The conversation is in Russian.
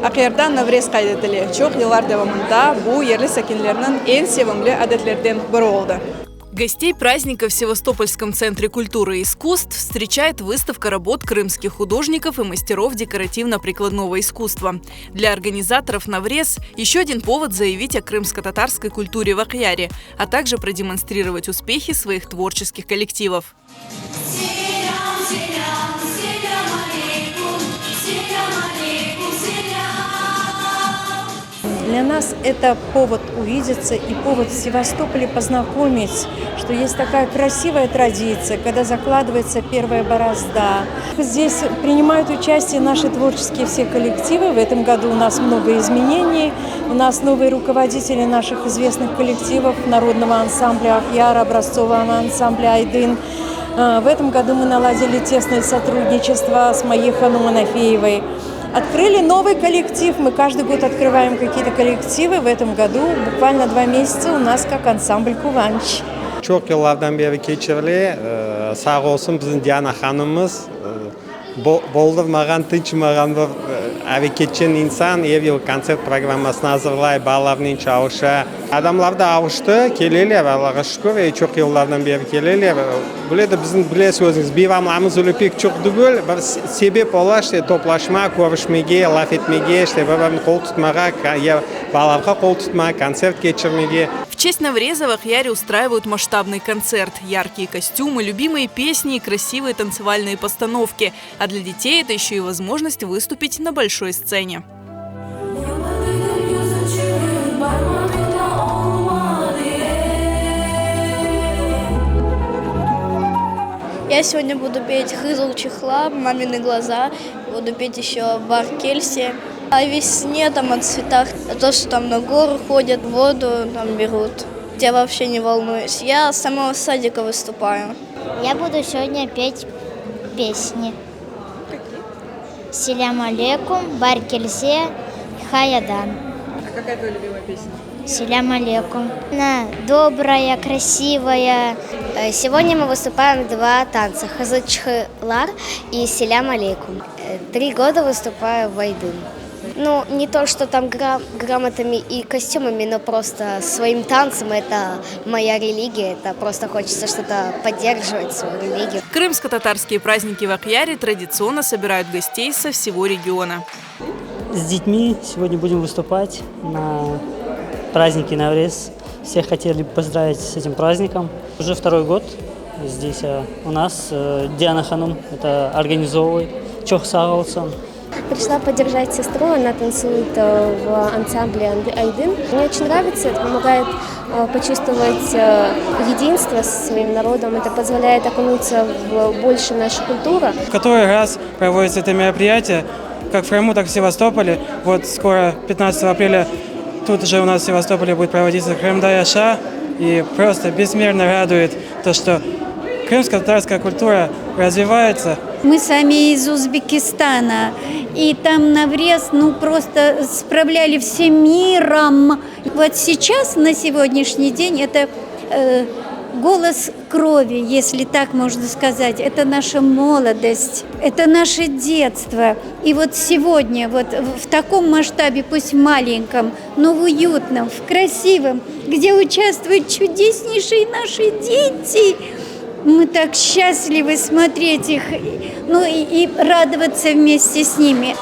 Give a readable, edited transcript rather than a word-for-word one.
Акыярда Наврез кайда теле. Çok yıllar devamında bu yerli sakinlerinin en sevimli adetlerden biri oldu. Гостей праздника в Севастопольском центре культуры и искусств встречает выставка работ крымских художников и мастеров декоративно-прикладного искусства. Для организаторов Наврез еще один повод заявить о крымско-татарской культуре в Акъяре, а также продемонстрировать успехи своих творческих коллективов. Для нас это повод увидеться и повод в Севастополе познакомить, что есть такая красивая традиция, когда закладывается первая борозда. Здесь принимают участие наши творческие все коллективы. В этом году у нас много изменений. У нас новые руководители наших известных коллективов, народного ансамбля Акъяр, образцового ансамбля Айдын. В этом году мы наладили тесное сотрудничество с моей Ханум Анафеевой. Открыли новый коллектив. Мы каждый год открываем какие-то коллективы. В этом году буквально 2 месяца у нас как ансамбль Куванч. Çok yıllardan beri keçirli, sağ olsun bizim Diana Hanım'ımız boldurmagan, tinchmagan bir hareketçi insan her yıl konsert programmasını hazırlayıp bağlarının çalışı. Adamlar da alıştı, kelirler Allah'a şükür, çok yıllardan beri kelirler. Böyle de bizim biliyorsunuz bayramlarımız öyle pek çok değil. Bir sebep olan işte toplaşma, görüşmeye, laf etmeye, işte birbirini kol tutmaya, bağlarga kol tutmaya, konsert geçirmeye. В честь Навреза в Акъяре устраивают масштабный концерт. Яркие костюмы, любимые песни и красивые танцевальные постановки. А для детей это еще и возможность выступить на большой сцене. Я сегодня буду петь «Хызыл чехла», «Мамины глаза», буду петь еще «Бар Кельси». О весне, там, о цветах, то, что там на гору ходят, воду там берут. Я вообще не волнуюсь. Я с самого садика выступаю. Я буду сегодня петь песни. Какие? Селям алейкум, бар кельсе, хаядан. А какая твоя любимая песня? Селям алейкум. Она добрая, красивая. Сегодня мы выступаем 2 танца – «Хызыл чехла» и «Селям алейкум». 3 года выступаю в Айдын. Ну, не то, что там грамотами и костюмами, но просто своим танцем. Это моя религия, это просто хочется что-то поддерживать, свою религию. Крымско-татарские праздники в Акъяре традиционно собирают гостей со всего региона. С детьми сегодня будем выступать на празднике Наврез. Всех хотели поздравить с этим праздником. Уже 2-й год здесь у нас Диана Ханум это организовывает. Чох сағалсан. Пришла поддержать сестру, она танцует в ансамбле Айдын. Мне очень нравится, это помогает почувствовать единство со своим народом, это позволяет окунуться в больше нашу культуру. В который раз проводится это мероприятие, как в Крыму, так и в Севастополе. Вот скоро, 15 апреля, тут же у нас в Севастополе будет проводиться Крым-Даяша. И просто безмерно радует то, что крымско-татарская культура развивается. Мы сами из Узбекистана, и там Наврез, просто справляли всем миром. Вот сейчас, на сегодняшний день, это голос крови, если так можно сказать. Это наша молодость, это наше детство. И вот сегодня, вот в таком масштабе, пусть маленьком, но в уютном, в красивом, где участвуют чудеснейшие наши дети, мы так счастливы смотреть их, и радоваться вместе с ними.